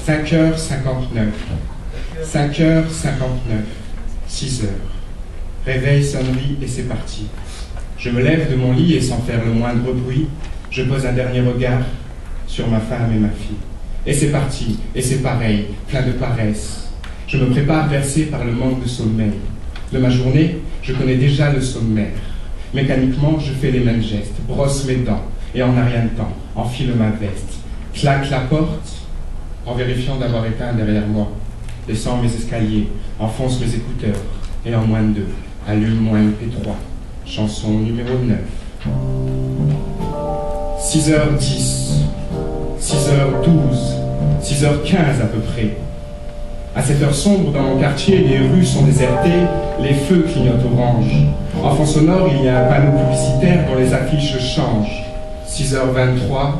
5h59. 5h59. 6h. Réveil, sonnerie et c'est parti. Je me lève de mon lit et sans faire le moindre bruit, je pose un dernier regard sur ma femme et ma fille. Et c'est parti, et c'est pareil, plein de paresse. Je me prépare bercé par le manque de sommeil. De ma journée, je connais déjà le sommaire. Mécaniquement, je fais les mêmes gestes, brosse mes dents, et en un rien de temps, enfile ma veste, claque la porte, en vérifiant d'avoir éteint derrière moi, descends mes escaliers, enfonce mes écouteurs, et en moins de 2, allume mon MP3, chanson numéro 9. 6h10, 6h12, 6h15 à peu près. À cette heure sombre, dans mon quartier, les rues sont désertées, les feux clignotent orange. En fond sonore, il y a un panneau publicitaire dont les affiches changent. 6h23,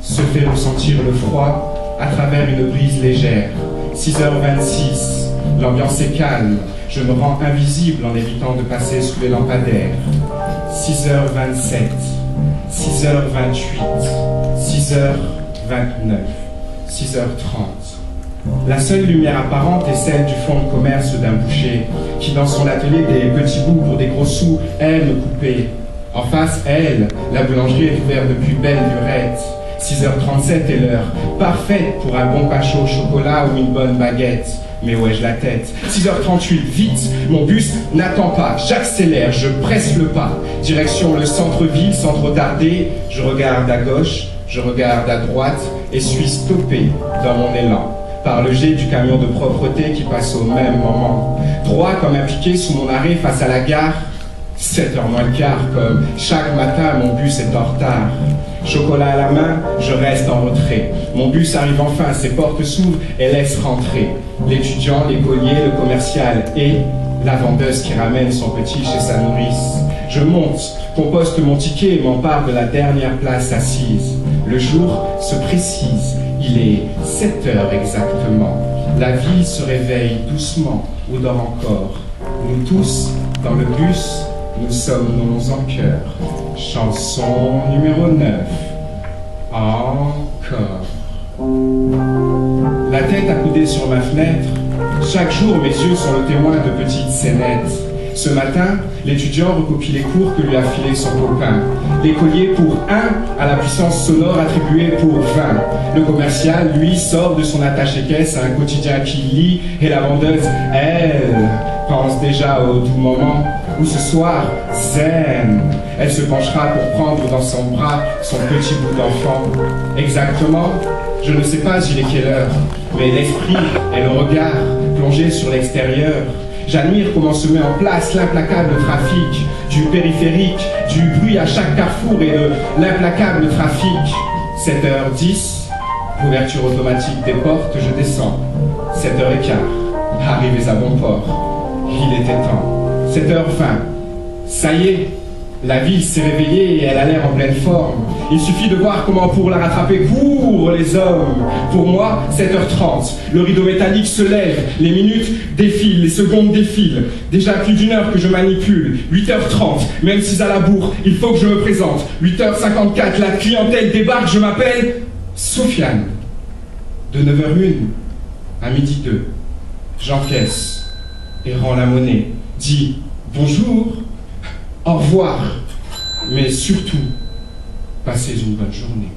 se fait ressentir le froid à travers une brise légère. 6h26, l'ambiance est calme, je me rends invisible en évitant de passer sous les lampadaires. 6h27, 6h28, 6h29, 6h30. La seule lumière apparente est celle du fonds de commerce d'un boucher qui, dans son atelier des petits bouts pour des gros sous, aime couper. En face, elle, la boulangerie est ouverte depuis belle lurette. 6h37 est l'heure, parfaite pour un bon pain chaud au chocolat ou une bonne baguette. Mais ouais, je la tête. 6h38, vite, mon bus n'attend pas. J'accélère, je presse le pas. Direction le centre-ville sans trop tarder. Je regarde à gauche, je regarde à droite et suis stoppé dans mon élan par le jet du camion de propreté qui passe au même moment. Droit comme un piqué sous mon arrêt face à la gare. 7h moins le quart, comme chaque matin, mon bus est en retard. Chocolat à la main, je reste en retrait. Mon bus arrive enfin, ses portes s'ouvrent et laisse rentrer l'étudiant, l'écolier, le commercial et la vendeuse qui ramène son petit chez sa nourrice. Je monte, composte mon ticket et m'empare de la dernière place assise. Le jour se précise, il est 7h exactement. La vie se réveille doucement ou dort encore. Nous tous, dans le bus, nous somnons en chœur. Chanson numéro 9. Encore. La tête accoudée sur ma fenêtre, chaque jour mes yeux sont le témoin de petites scénettes. Ce matin, l'étudiant recopie les cours que lui a filé son copain. L'écolier pour 1 à la puissance sonore attribuée pour 20. Le commercial, lui, sort de son attaché-caisse à un quotidien qu'il lit et la vendeuse, elle, pense déjà au doux moment où ce soir, zen, elle se penchera pour prendre dans son bras son petit bout d'enfant. Exactement, je ne sais pas il est quelle heure, mais l'esprit et le regard plongés sur l'extérieur. J'admire comment se met en place l'implacable trafic du périphérique, du bruit à chaque carrefour et de l'implacable trafic. 7h10, ouverture automatique des portes, je descends. 7h15, arrivés à bon port. Il était temps. 7h20, ça y est, la ville s'est réveillée et elle a l'air en pleine forme. Il suffit de voir comment pour la rattraper courent les hommes. Pour moi, 7h30, le rideau métallique se lève, les minutes défilent, les secondes défilent. Déjà plus d'1 heure que je manipule. 8h30, même si à la bourre, il faut que je me présente. 8h54, la clientèle débarque, je m'appelle Sofiane. De 9h01 à 12h02, j'encaisse et rends la monnaie. Dis bonjour, au revoir, mais surtout, passez une bonne journée.